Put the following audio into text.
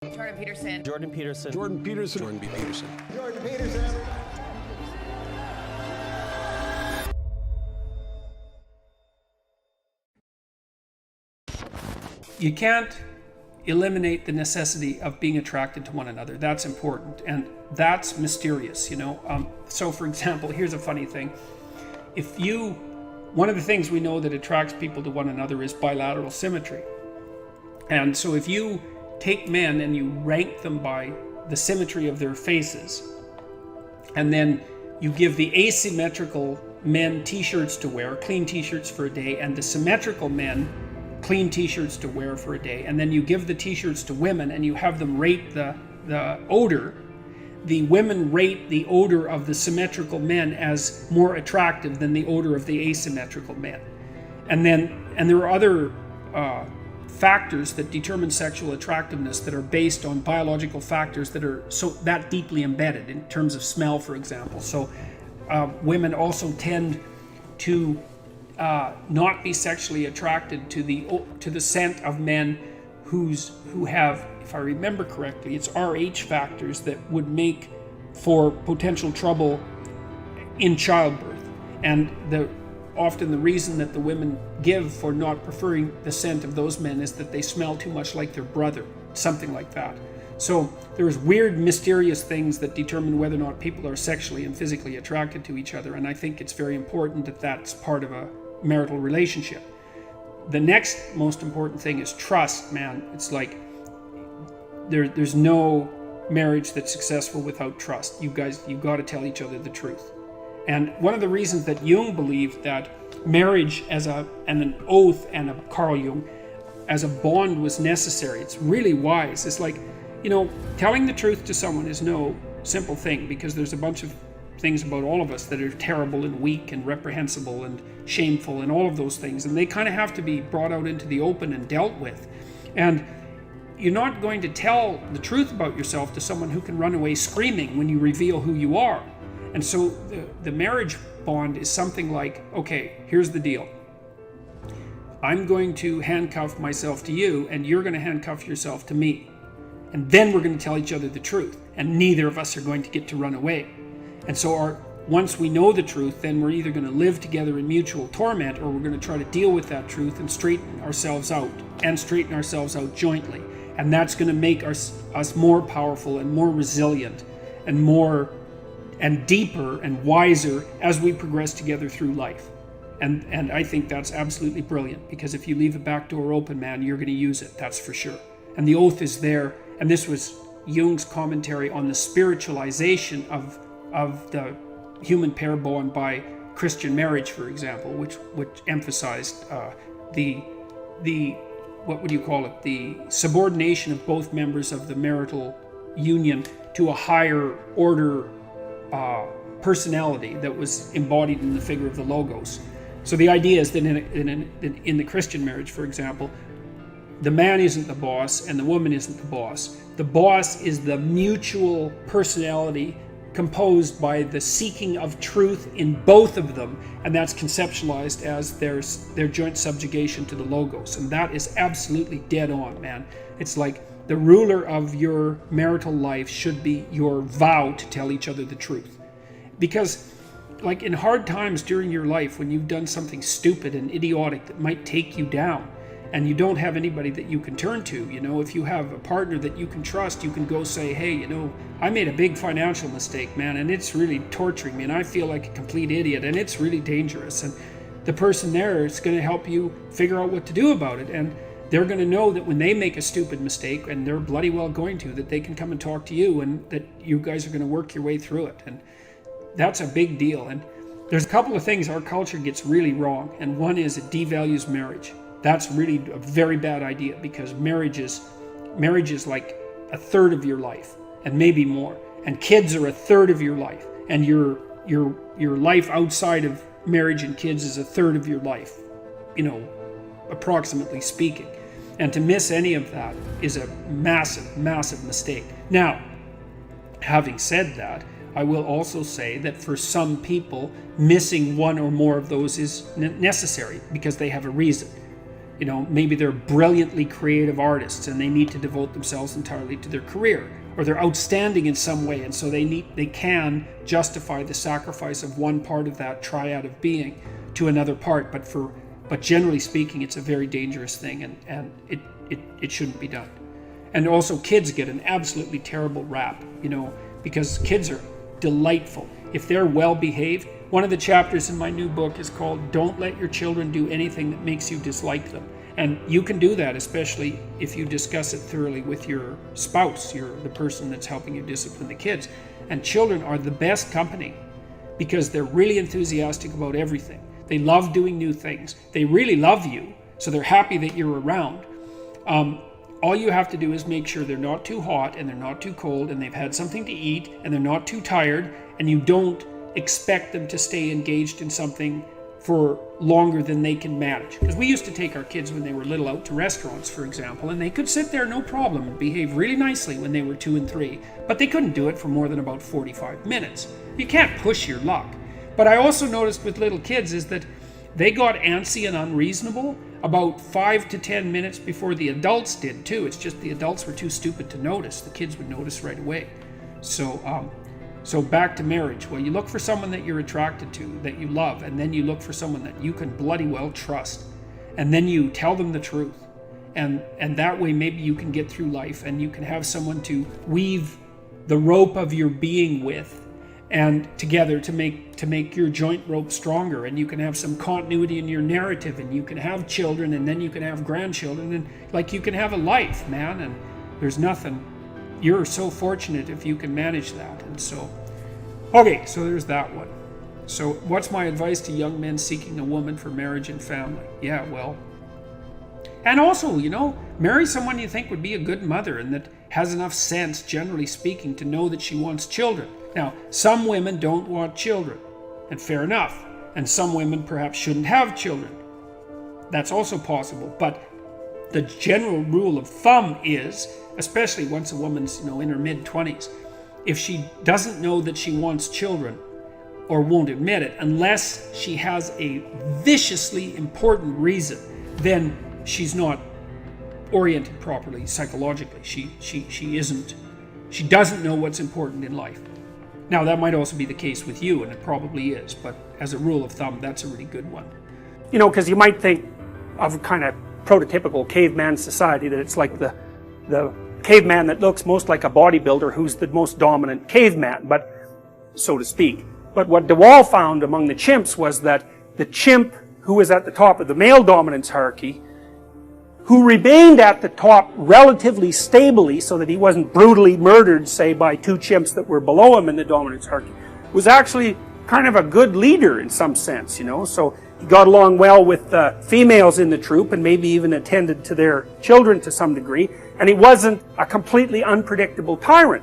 Jordan Peterson. Jordan Peterson. Jordan Peterson. Jordan B. Peterson. Jordan Peterson. You can't eliminate the necessity of being attracted to one another. That's important, and that's mysterious, you know. So for example, here's a funny thing. One of the things we know that attracts people to one another is bilateral symmetry. And so if you take men and you rank them by the symmetry of their faces, and then you give the asymmetrical men t-shirts to wear, clean t-shirts for a day, and the symmetrical men clean t-shirts to wear for a day, and then you give the t-shirts to women and you have them rate the odor, the women rate the odor of the symmetrical men as more attractive than the odor of the asymmetrical men. And there are other factors that determine sexual attractiveness that are based on biological factors that are that deeply embedded in terms of smell, for example. So women also tend to not be sexually attracted to the scent of men who have, if I remember correctly, it's Rh factors that would make for potential trouble in childbirth. And often the reason that the women give for not preferring the scent of those men is that they smell too much like their brother, something like that. So there's weird, mysterious things that determine whether or not people are sexually and physically attracted to each other, and I think it's very important that that's part of a marital relationship. The next most important thing is trust, man. It's like there's no marriage that's successful without trust. You've got to tell each other the truth. And one of the reasons that Jung believed that marriage and an oath and Carl Jung as a bond was necessary, it's really wise. It's like, you know, telling the truth to someone is no simple thing, because there's a bunch of things about all of us that are terrible and weak and reprehensible and shameful and all of those things, and they kind of have to be brought out into the open and dealt with. And you're not going to tell the truth about yourself to someone who can run away screaming when you reveal who you are. And so the marriage bond is something like, okay, here's the deal. I'm going to handcuff myself to you, and you're going to handcuff yourself to me. And then we're going to tell each other the truth, and neither of us are going to get to run away. And so once we know the truth, then we're either going to live together in mutual torment, or we're going to try to deal with that truth and straighten ourselves out jointly. And that's going to make us more powerful and more resilient and deeper and wiser as we progress together through life. And I think that's absolutely brilliant, because if you leave a back door open, man, you're going to use it, that's for sure. And the oath is there, and this was Jung's commentary on the spiritualization of the human pair bond by Christian marriage, for example, which emphasized the what would you call it, the subordination of both members of the marital union to a higher order personality that was embodied in the figure of the Logos. So the idea is that in the Christian marriage, for example, the man isn't the boss and the woman isn't the boss. The boss is the mutual personality composed by the seeking of truth in both of them, and that's conceptualized as their joint subjugation to the Logos. And that is absolutely dead on, man. It's like the ruler of your marital life should be your vow to tell each other the truth. Because like in hard times during your life, when you've done something stupid and idiotic that might take you down, and you don't have anybody that you can turn to, you know, if you have a partner that you can trust, you can go say, hey, you know, I made a big financial mistake, man, and it's really torturing me, and I feel like a complete idiot, and it's really dangerous. And the person there is going to help you figure out what to do about it. And they're going to know that when they make a stupid mistake, and they're bloody well going to, that they can come and talk to you, and that you guys are going to work your way through it. And that's a big deal. And there's a couple of things our culture gets really wrong, and one is it devalues marriage. That's really a very bad idea, because marriage is like a third of your life, and maybe more. And kids are a third of your life, and your life outside of marriage and kids is a third of your life, you know, approximately speaking. And to miss any of that is a massive, massive mistake. Now, having said that, I will also say that for some people, missing one or more of those is necessary because they have a reason. You know, maybe they're brilliantly creative artists and they need to devote themselves entirely to their career, or they're outstanding in some way, and so they can justify the sacrifice of one part of that triad of being to another part. But generally speaking, it's a very dangerous thing, and it shouldn't be done. And also, kids get an absolutely terrible rap, you know, because kids are delightful if they're well behaved. One of the chapters in my new book is called "Don't Let Your Children Do Anything That Makes You Dislike Them." And you can do that, especially if you discuss it thoroughly with your spouse, the person that's helping you discipline the kids. And children are the best company because they're really enthusiastic about everything. They love doing new things. They really love you, so they're happy that you're around. All you have to do is make sure they're not too hot and they're not too cold and they've had something to eat and they're not too tired, and you don't expect them to stay engaged in something for longer than they can manage. Because we used to take our kids when they were little out to restaurants, for example, and they could sit there no problem and behave really nicely when they were 2 and 3, but they couldn't do it for more than about 45 minutes. You can't push your luck. But I also noticed with little kids is that they got antsy and unreasonable about 5 to 10 minutes before the adults did too. It's just the adults were too stupid to notice. The kids would notice right away. So back to marriage. Well, you look for someone that you're attracted to, that you love, and then you look for someone that you can bloody well trust. And then you tell them the truth. And that way maybe you can get through life and you can have someone to weave the rope of your being with and together to make your joint rope stronger, and you can have some continuity in your narrative, and you can have children, and then you can have grandchildren, and like you can have a life, man, and there's nothing. You're so fortunate if you can manage that. And so, okay, so there's that one. So what's my advice to young men seeking a woman for marriage and family? Yeah, well, and also, you know, marry someone you think would be a good mother and that has enough sense, generally speaking, to know that she wants children. Now, some women don't want children, and fair enough. And some women perhaps shouldn't have children. That's also possible. But the general rule of thumb is, especially once a woman's, in her mid-20s, if she doesn't know that she wants children or won't admit it, unless she has a viciously important reason, then she's not oriented properly psychologically. She doesn't know what's important in life. Now, that might also be the case with you, and it probably is, but as a rule of thumb, that's a really good one. Because you might think of kind of prototypical caveman society, that it's like the caveman that looks most like a bodybuilder who's the most dominant caveman, but so to speak. But what DeWall found among the chimps was that the chimp who was at the top of the male dominance hierarchy, who remained at the top relatively stably so that he wasn't brutally murdered, say, by 2 chimps that were below him in the dominance hierarchy, was actually kind of a good leader in some sense, So he got along well with the females in the troop and maybe even attended to their children to some degree, and he wasn't a completely unpredictable tyrant.